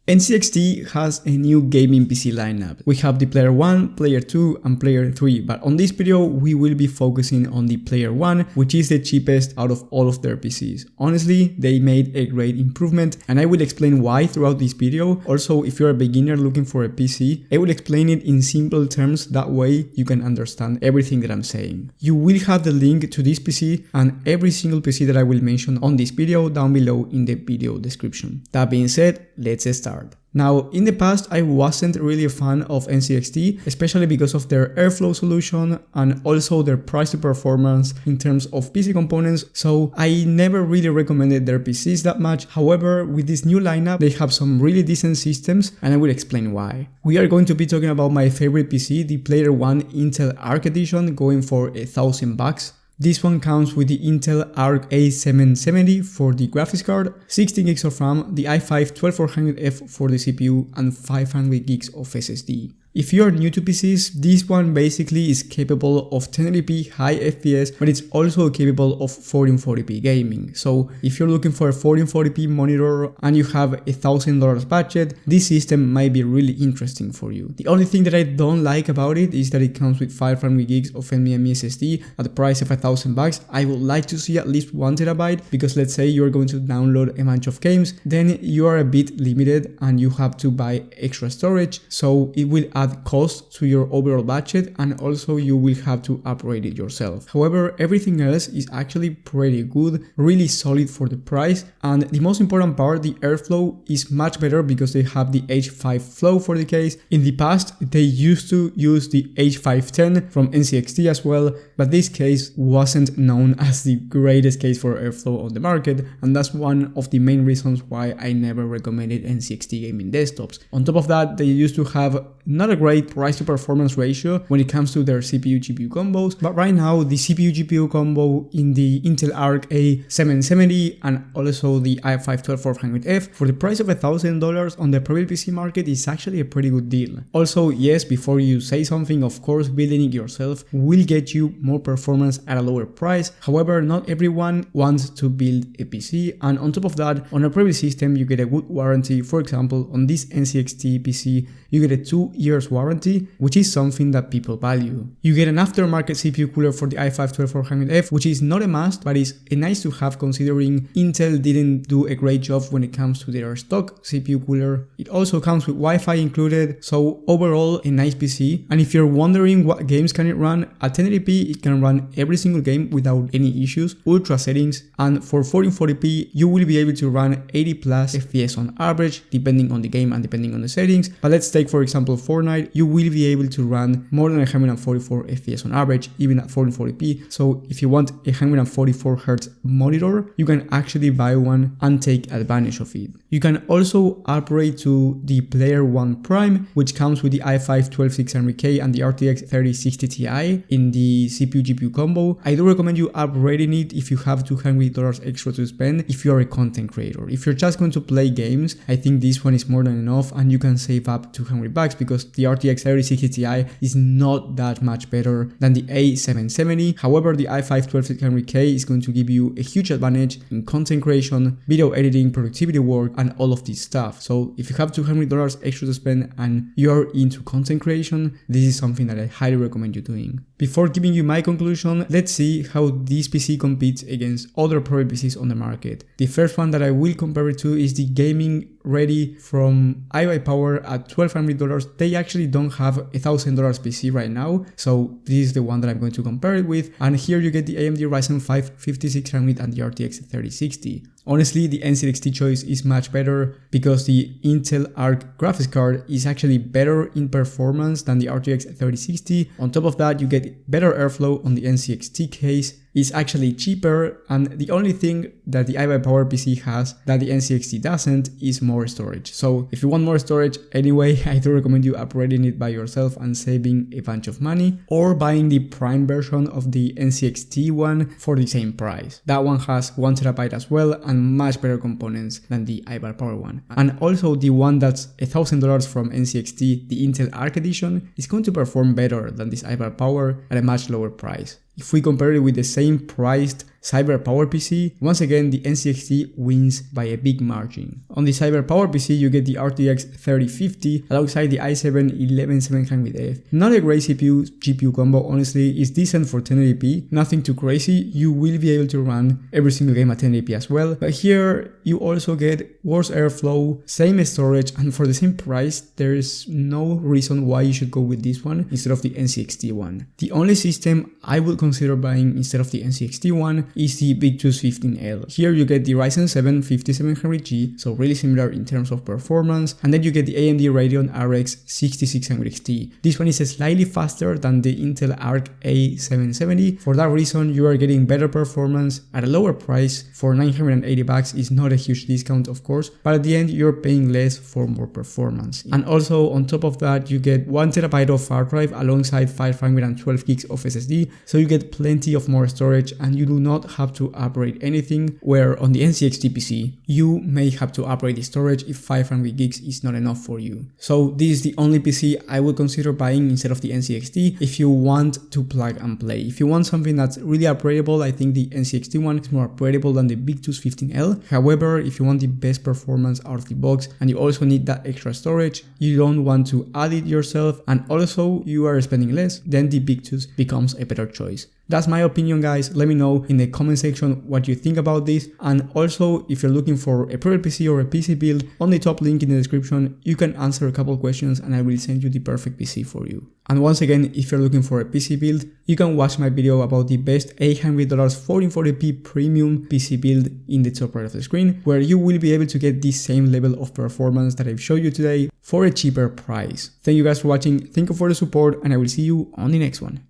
Nzxt has a new gaming PC lineup. We have the Player 1, Player 2 and Player 3, but on this video we will be focusing on the Player 1, which is the cheapest out of all of their PCs. Honestly, they made a great improvement and I will explain why throughout this video. Also, if you're a beginner looking for a PC, I will explain it in simple terms, that way you can understand everything that I'm saying. You will have the link to this PC and every single PC that I will mention on this video down below in the video description. That being said, let's start. Now, in the past, I wasn't really a fan of Nzxt, especially because of their airflow solution and also their price to performance in terms of PC components, so I never really recommended their PCs that much. However, with this new lineup, they have some really decent systems and I will explain why. We are going to be talking about my favorite PC, the Player 1 Intel Arc Edition, going for $1,000. This one comes with the Intel Arc A770 for the graphics card, 16 gigs of RAM, the i5-12400F for the CPU and 500 gigs of SSD. If you are new to PCs, this one basically is capable of 1080p high FPS, but it's also capable of 1440p gaming. So if you're looking for a 1440p monitor and you have $1,000 budget, this system might be really interesting for you. The only thing that I don't like about it is that it comes with 500 gigs of NVMe SSD at the price of $1,000. I would like to see at least 1 terabyte because let's say you're going to download a bunch of games, then you are a bit limited and you have to buy extra storage, so it will add cost to your overall budget and also you will have to upgrade it yourself. However, everything else is actually pretty good, really solid for the price, and the most important part, the airflow is much better because they have the H5 flow for the case. In the past, they used to use the H510 from Nzxt as well, but this case wasn't known as the greatest case for airflow on the market, and that's one of the main reasons why I never recommended Nzxt gaming desktops. On top of that, they used to have not a great price to performance ratio when it comes to their CPU GPU combos, but right now the CPU GPU combo in the Intel Arc A770 and also the i5-12400F for the price of $1,000 on the Prebuilt PC market is actually a pretty good deal. Also, yes, before you say something, of course building it yourself will get you more performance at a lower price. However, not everyone wants to build a PC, and on top of that, on a Prebuilt system you get a good warranty. For example, on this Nzxt PC you get a 2 years warranty, which is something that people value. You get an aftermarket CPU cooler for the i5-12400F, which is not a must, but is a nice to have considering Intel didn't do a great job when it comes to their stock CPU cooler. It also comes with Wi-Fi included, so overall a nice PC. And if you're wondering what games can it run, at 1080p it can run every single game without any issues, ultra settings, and for 1440p you will be able to run 80 plus FPS on average, depending on the game and depending on the settings. But let's take for example Fortnite, you will be able to run more than 144 FPS on average, even at 1440p. So if you want a 144Hz monitor, you can actually buy one and take advantage of it. You can also upgrade to the Player 1 Prime, which comes with the i5-12600K and the RTX 3060 Ti in the CPU GPU combo. I do recommend you upgrading it if you have $200 extra to spend if you're a content creator. If you're just going to play games, I think this one is more than enough and you can save up $200 because the RTX 3060 Ti is not that much better than the A770. However, the i5-12600K is going to give you a huge advantage in content creation, video editing, productivity work, and all of this stuff. So if you have $200 extra to spend and you're into content creation, this is something that I highly recommend you doing. Before giving you my conclusion, let's see how this PC competes against other Prebuilt PCs on the market. The first one that I will compare it to is the gaming ready from iBuyPower at $1,200. They actually don't have $1,000 PC right now, so this is the one that I'm going to compare it with. And here you get the AMD Ryzen 5 5600 and the RTX 3060. Honestly, the Nzxt choice is much better because the Intel Arc graphics card is actually better in performance than the RTX 3060. On top of that, you get better airflow on the Nzxt case. It's actually cheaper, and the only thing that the iBuyPower PC has that the Nzxt doesn't is more storage. So if you want more storage anyway, I do recommend you upgrading it by yourself and saving a bunch of money, or buying the Prime version of the Nzxt one for the same price. That one has 1 terabyte as well and much better components than the iBuyPower one. And also the one that's $1,000 from Nzxt, the Intel Arc Edition, is going to perform better than this iBuyPower at a much lower price. If we compare it with the same priced Cyber Power PC, once again the Nzxt wins by a big margin. On the Cyber Power PC you get the RTX 3050 alongside the i7-11700F. Not a great CPU-GPU combo, honestly, it's decent for 1080p, nothing too crazy. You will be able to run every single game at 1080p as well, but here you also get worse airflow, same storage, and for the same price there's no reason why you should go with this one instead of the Nzxt one. The only system I would consider buying instead of the Nzxt one is the BigTooth 15L. Here you get the Ryzen 7 5700G, so really similar in terms of performance, and then you get the AMD Radeon RX 6600 XT. This one is slightly faster than the Intel Arc A770. For that reason, you are getting better performance at a lower price. For $980 is not a huge discount, of course, but at the end you're paying less for more performance. And also on top of that, you get 1TB of hard drive alongside 512 gigs of SSD, so you get plenty of more storage and you do not have to upgrade anything, where on the Nzxt PC you may have to upgrade the storage if 500 gigs is not enough for you. So this is the only PC I would consider buying instead of the Nzxt if you want to plug and play. If you want something that's really upgradable, I think the Nzxt one is more upgradable than the BigTooth 15L. However, if you want the best performance out of the box and you also need that extra storage, you don't want to add it yourself, and also you are spending less, then the BigTooth becomes a better choice. That's my opinion, guys. Let me know in the comment section what you think about this, and also if you're looking for a Prebuilt PC or a PC build, on the top link in the description you can answer a couple questions and I will send you the perfect PC for you. And once again, if you're looking for a PC build, you can watch my video about the best $800 1440p premium PC build in the top right of the screen, where you will be able to get the same level of performance that I've showed you today for a cheaper price. Thank you guys for watching, thank you for the support, and I will see you on the next one.